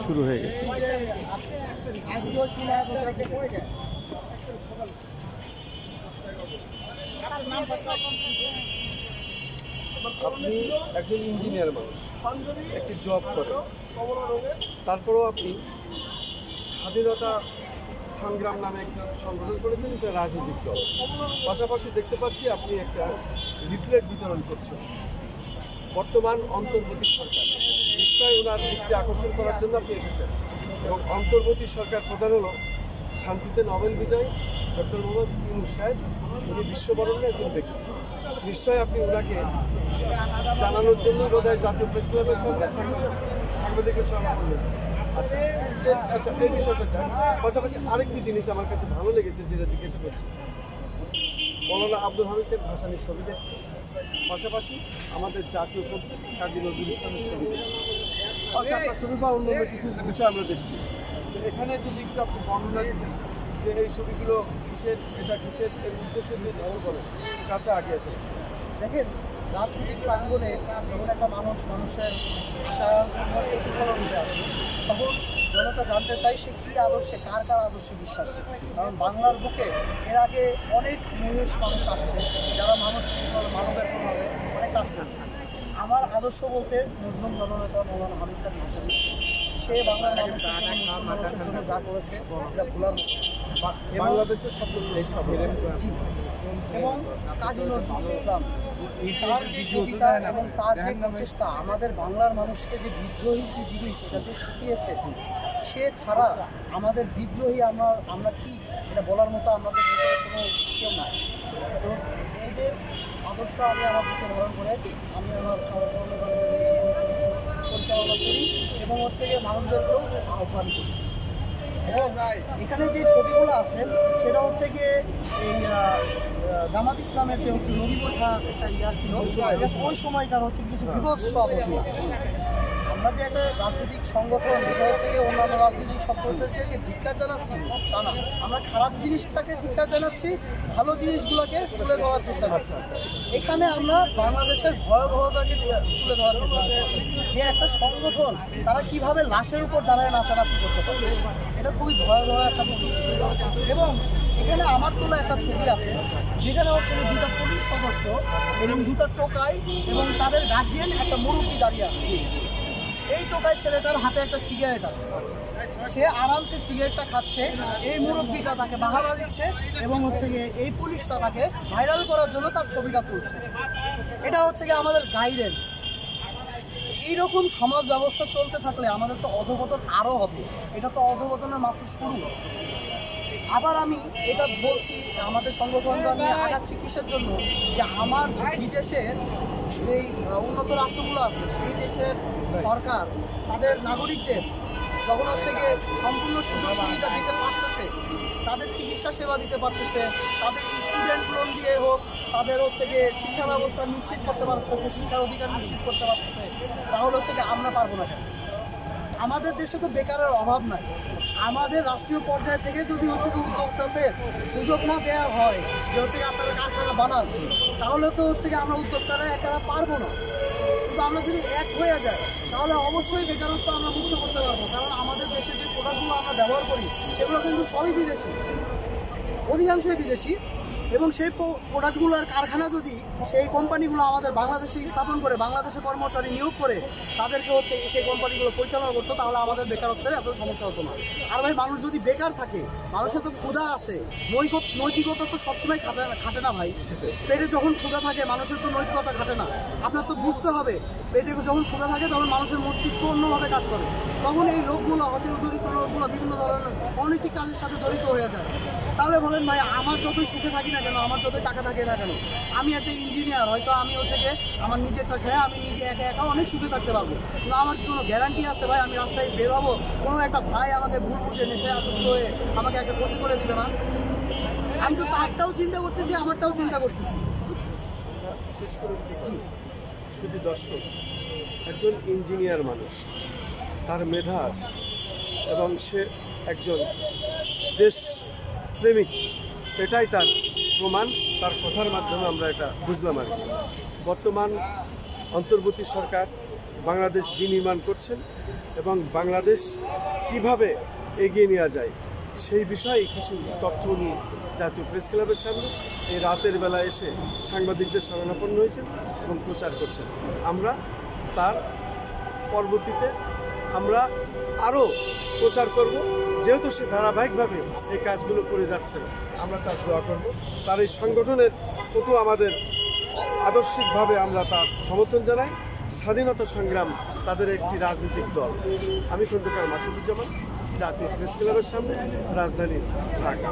শুরু হয়ে গেছে। আপনি একজন ইঞ্জিনিয়ার মানুষ, একটি জব করেন, তারপরেও আপনি স্বাধীনতা সংগ্রাম নামে একটা সংগঠন করেছেন, এটা রাজনৈতিক দল। পাশাপাশি দেখতে পাচ্ছি আপনি একটা লিফলেট বিতরণ করছেন। বর্তমান অন্তর্বর্তী সরকার, নিশ্চয়ই ওনার দৃষ্টি আকর্ষণ করার জন্য আপনি এসেছেন, এবং অন্তর্বর্তী সরকার প্রধান হলো শান্তিতে নোবেল বিজয়ী ডক্টর মোহাম্মদ ইউনূস সাহেব। উনি বিশ্ববরণ্যের একজন ব্যক্তি। নিশ্চয়ই আপনি ওনাকে জানানোর জন্য বোধহয় জাতীয় প্রেস ক্লাবের সঙ্গে সাংবাদিকের সভা করলেন। আচ্ছা, এই বিষয়টা যাক। পাশাপাশি আরেকটি জিনিস আমার কাছে ভালো লেগেছে, যেটা জিজ্ঞাসা করছি, মৌলানা আব্দুল হামিদের ভাসানির ছবি দেখছে, পাশাপাশি আমাদের জাতীয় কবি কাজী নজরুল ইসলামের ছবি দেখছি, পাশে আপনার ছবি বা অন্যান্য কিছু বিষয় আমরা দেখছি। এখানে যদি একটু আপনি বর্ণনা দিতেন যে এই ছবিগুলো কিসের, এটা কিসের, এর উদ্দেশ্য দিয়ে ধারণ করে কাছে আগে আছে। দেখেন, রাজনৈতিক প্রাঙ্গণে যখন একটা মানুষের আশা প্রতিফলন হতে আসে, তখন জনতা জানতে চায় সে কী আদর্শে, কার আদর্শে বিশ্বাসী। কারণ বাংলার বুকে এর আগে অনেক মানুষ আসছে যারা মানবের প্রভাবে অনেক কাজ করছে। আমার আদর্শ বলতে মুসলিম জননেতা মৌলানা হামিদ খান ভাসানী, সে বাংলার মানুষের জন্য যা করেছে এটা ভোলার বাংলাদেশের সকল এবং কাজী নজরুল ইসলাম, তার যে কবিতা এবং তার যে প্রচেষ্টা আমাদের বাংলার মানুষকে যে বিদ্রোহী কী জিনিস এটা যে শিখিয়েছে, সে ছাড়া আমাদের বিদ্রোহী আমরা কি এটা বলার মতো আমাদের ভিতরে কোনো কেউ নাই। তো এদের আদর্শ আমি আমার বুকে ধারণ করে আমি আমার পরিচালনা করি এবং হচ্ছে যে মানুষদেরকেও আহ্বান করি। এবং এখানে যে ছবিগুলো আছে সেটা হচ্ছে গিয়ে এই জামাত ইসলামের যে হচ্ছে নদীবোঠা একটা ছিল, ওই সময়কার হচ্ছে কিছু বিভৎস অবস্থা। আমরা যে একটা রাজনৈতিক সংগঠন, যেটা হচ্ছে গিয়ে অন্যান্য রাজনৈতিক সংগঠনকে ধিক্কার জানাচ্ছি তা না, আমরা খারাপ জিনিসটাকে ধিক্কার জানাচ্ছি, ভালো জিনিসগুলোকে তুলে ধরার চেষ্টা করছি। এখানে আমরা বাংলাদেশের ভয়াবহতাকে তুলে ধরার চেষ্টা করছি, যে একটা সংগঠন তারা কিভাবে লাশের উপর দাঁড়ায় নাচানাচি করতে পারে, এটা খুবই ভয়াবহ একটা পরিস্থিতি। এবং এখানে আমার তোলা একটা ছবি আছে, যেখানে হচ্ছে দুটা পুলিশ সদস্য এবং দুটা টোকাই এবং তাদের গার্জিয়ান একটা মুরব্বী দাঁড়িয়ে আছে। এই টোকাই ছেলেটার হাতে একটা সিগারেট আছে, সে আরামসে সিগারেটটা খাচ্ছে, এই মুরব্বীটা তাকে বাহাবা দিচ্ছে এবং হচ্ছে গিয়ে এই পুলিশটা তাকে ভাইরাল করার জন্য তার ছবিটা তুলছে। এটা হচ্ছে গিয়ে আমাদের গাইডেন্স। এইরকম সমাজ ব্যবস্থা চলতে থাকলে আমাদের তো অধঃপতন আরও হবে, এটা তো অধঃপতনের মাত্র শুরু। আবার আমি এটা বলছি, আমাদের সংগঠনটা নিয়ে আগাচ্ছি কিসের জন্য, যে আমার বিদেশের যেই উন্নত রাষ্ট্রগুলো আছে সেই দেশের সরকার তাদের নাগরিকদের যখন হচ্ছে গিয়ে সম্পূর্ণ সুযোগ সুবিধা দিতে পারতেছে, তাদের চিকিৎসা সেবা দিতে পারতেছে, তাদের স্টুডেন্ট লোন দিয়ে হোক, তাদের হচ্ছে গিয়ে শিক্ষা ব্যবস্থা নিশ্চিত করতে পারতেছে, শিক্ষার অধিকার নিশ্চিত করতে পারতেছে, তাহলে হচ্ছে গিয়ে আমরা পারবো না কেন? আমাদের দেশে তো বেকারের অভাব নাই। আমাদের রাষ্ট্রীয় পর্যায় থেকে যদি হচ্ছে কি উদ্যোক্তাদের সুযোগ না দেওয়া হয় যে হচ্ছে আপনারা কারখানা বানান, তাহলে তো হচ্ছে কি আমরা উদ্যোক্তারা একারা পারবো না। কিন্তু আমরা যদি এক হয়ে যাই তাহলে অবশ্যই বেকারত্ব আমরা মুক্ত করতে পারবো। কারণ আমাদের দেশে যে প্রোডাক্টগুলো আমরা ব্যবহার করি সেগুলো কিন্তু সবই বিদেশি, অধিকাংশই বিদেশি। এবং সেই প্রোডাক্টগুলোর কারখানা যদি সেই কোম্পানিগুলো আমাদের বাংলাদেশে স্থাপন করে, বাংলাদেশে কর্মচারী নিয়োগ করে তাদেরকে হচ্ছে সেই কোম্পানিগুলো পরিচালনা করতো, তাহলে আমাদের বেকারত্বের এত সমস্যা হতো না। আর ভাই, মানুষ যদি বেকার থাকে, মানুষের তো ক্ষুধা আছে, নৈতিকতা তো সবসময় খাটে না ভাই। পেটে যখন ক্ষুধা থাকে মানুষের তো নৈতিকতা খাটে না। আপনার তো বুঝতে হবে, পেটে যখন ক্ষুধা থাকে তখন মানুষের মস্তিষ্ক অন্যভাবে কাজ করে, তখন এই লোকগুলো, অতি দরিদ্র লোকগুলো বিভিন্ন ধরনের অনৈতিক কাজের সাথে জড়িত হয়ে যায়। তাহলে বলেন ভাই, আমার যতই সুখে থাকি না কেন, আমার যতই টাকা থাকে না কেন, আমি একটা ইঞ্জিনিয়ার, হয়তো আমি হচ্ছে গিয়ে আমার নিজেরটা খেয়ে আমি নিজে একা একা অনেক সুখে থাকতে পারবো, কিন্তু আমার কি কোনো গ্যারান্টি আছে ভাই আমি রাস্তায় বের হবো, কোনো একটা ভাই আমাকে ভুল বুঝে নেশায় আসক্ত হয়ে আমাকে একটা ক্ষতি করে দিবে না? আমি তো তারটাও চিন্তা করতেছি, আমারটাও চিন্তা করতেছি। শেষ করে শুধু দর্শক, একজন ইঞ্জিনিয়ার মানুষ, তার মেধা আছে এবং সে একজন দেশ প্রেমিক, এটাই তার প্রমাণ। তার কথার মাধ্যমে আমরা এটা বুঝলাম আর কি। বর্তমান অন্তর্বর্তী সরকার বাংলাদেশ বিনির্মাণ করছেন, এবং বাংলাদেশ কিভাবে এগিয়ে নেওয়া যায় সেই বিষয়ে কিছু তথ্য নিয়ে জাতীয় প্রেস ক্লাবের সামনে এই রাতের বেলা এসে সাংবাদিকদের শরণাপন্ন হয়েছেন এবং প্রচার করছেন। আমরা তার পরবর্তীতে আমরা আরও প্রচার করব, যেহেতু সে ধারাবাহিকভাবে এই কাজগুলো করে যাচ্ছেন। আমরা তার দোয়া করব, তার এই সংগঠনের প্রতি আমাদের আদর্শিকভাবে আমরা তার সমর্থন জানাই। স্বাধীনতা সংগ্রাম তাদের একটি রাজনৈতিক দল। আমি খন্দকার মাসুদুজ্জামান, জাতীয় প্রেস ক্লাবের সামনে, রাজধানী ঢাকা।